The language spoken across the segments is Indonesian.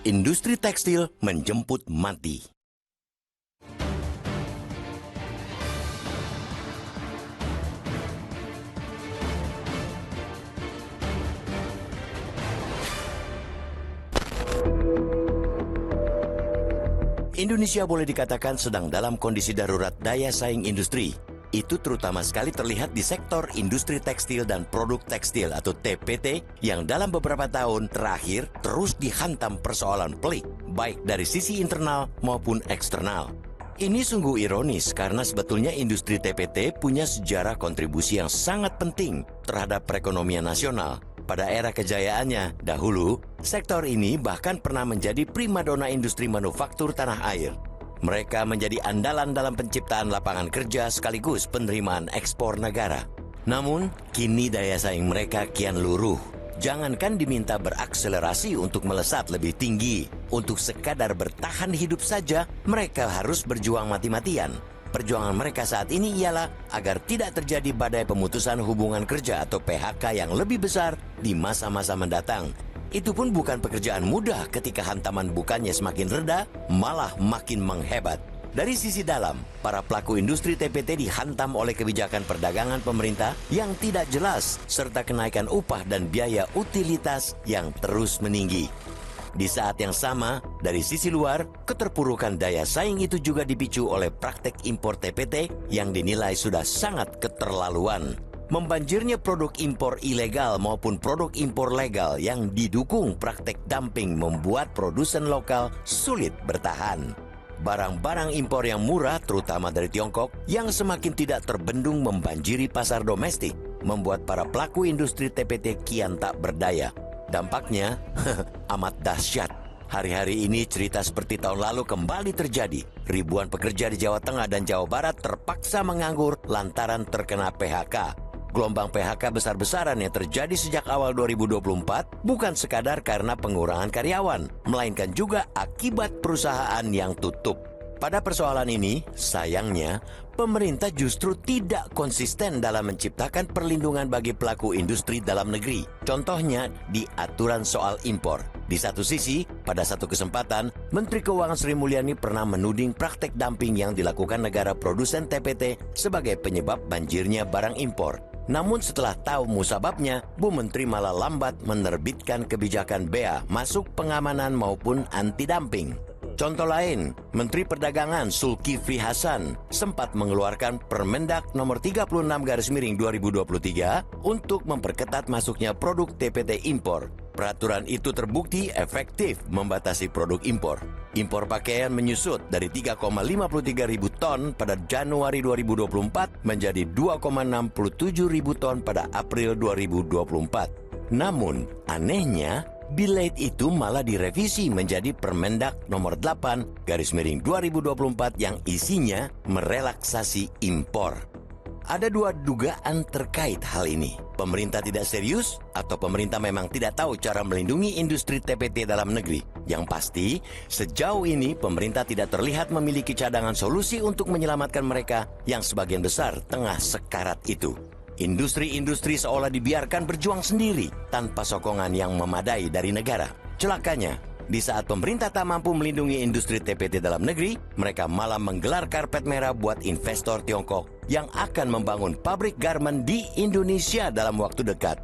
Industri tekstil menjemput mati. Indonesia boleh dikatakan sedang dalam kondisi darurat daya saing industri. Itu terutama sekali terlihat di sektor industri tekstil dan produk tekstil atau TPT yang dalam beberapa tahun terakhir terus dihantam persoalan pelik, baik dari sisi internal maupun eksternal. Ini sungguh ironis karena sebetulnya industri TPT punya sejarah kontribusi yang sangat penting terhadap perekonomian nasional. Pada era kejayaannya dahulu, sektor ini bahkan pernah menjadi primadona industri manufaktur tanah air. Mereka menjadi andalan dalam penciptaan lapangan kerja sekaligus penerimaan ekspor negara. Namun, kini daya saing mereka kian luruh. Jangankan diminta berakselerasi untuk melesat lebih tinggi, untuk sekadar bertahan hidup saja, mereka harus berjuang mati-matian. Perjuangan mereka saat ini ialah agar tidak terjadi badai pemutusan hubungan kerja atau PHK yang lebih besar di masa-masa mendatang. Itu pun bukan pekerjaan mudah ketika hantaman bukannya semakin reda, malah makin menghebat. Dari sisi dalam, para pelaku industri TPT dihantam oleh kebijakan perdagangan pemerintah yang tidak jelas, serta kenaikan upah dan biaya utilitas yang terus meninggi. Di saat yang sama, dari sisi luar, keterpurukan daya saing itu juga dipicu oleh praktek impor TPT yang dinilai sudah sangat keterlaluan. Membanjirnya produk impor ilegal maupun produk impor legal yang didukung praktek dumping membuat produsen lokal sulit bertahan. Barang-barang impor yang murah, terutama dari Tiongkok, yang semakin tidak terbendung membanjiri pasar domestik, membuat para pelaku industri TPT kian tak berdaya. Dampaknya amat dahsyat. Hari-hari ini cerita seperti tahun lalu kembali terjadi. Ribuan pekerja di Jawa Tengah dan Jawa Barat terpaksa menganggur lantaran terkena PHK. Gelombang PHK besar-besaran yang terjadi sejak awal 2024 bukan sekadar karena pengurangan karyawan, melainkan juga akibat perusahaan yang tutup. Pada persoalan ini, sayangnya, pemerintah justru tidak konsisten dalam menciptakan perlindungan bagi pelaku industri dalam negeri. Contohnya di aturan soal impor. Di satu sisi, pada satu kesempatan, Menteri Keuangan Sri Mulyani pernah menuding praktek dumping yang dilakukan negara produsen TPT sebagai penyebab banjirnya barang impor. Namun setelah tahu musababnya, Bu Menteri malah lambat menerbitkan kebijakan bea masuk pengamanan maupun anti-dumping. Contoh lain, Menteri Perdagangan Zulkifli Hasan sempat mengeluarkan Permendak nomor 36/2023 untuk memperketat masuknya produk TPT impor. Peraturan itu terbukti efektif membatasi produk impor. Impor pakaian menyusut dari 3,53 ribu ton pada Januari 2024 menjadi 2,67 ribu ton pada April 2024. Namun, anehnya, Bilate itu malah direvisi menjadi Permendak nomor 8/2024 yang isinya merelaksasi impor. Ada dua dugaan terkait hal ini. Pemerintah tidak serius atau pemerintah memang tidak tahu cara melindungi industri TPT dalam negeri. Yang pasti, sejauh ini pemerintah tidak terlihat memiliki cadangan solusi untuk menyelamatkan mereka yang sebagian besar tengah sekarat itu. Industri-industri seolah dibiarkan berjuang sendiri tanpa sokongan yang memadai dari negara. Celakanya, di saat pemerintah tak mampu melindungi industri TPT dalam negeri, mereka malah menggelar karpet merah buat investor Tiongkok yang akan membangun pabrik garmen di Indonesia dalam waktu dekat.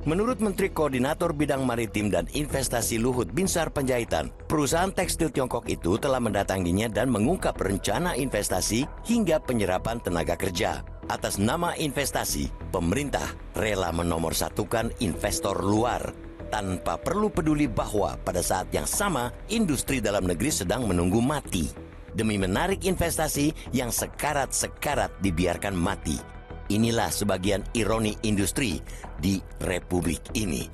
Menurut Menteri Koordinator Bidang Maritim dan Investasi Luhut Binsar Panjaitan, perusahaan tekstil Tiongkok itu telah mendatanginya dan mengungkap rencana investasi hingga penyerapan tenaga kerja. Atas nama investasi, pemerintah rela menomorsatukan investor luar tanpa perlu peduli bahwa pada saat yang sama industri dalam negeri sedang menunggu mati. Demi menarik investasi yang sekarat-sekarat dibiarkan mati. Inilah sebagian ironi industri di republik ini.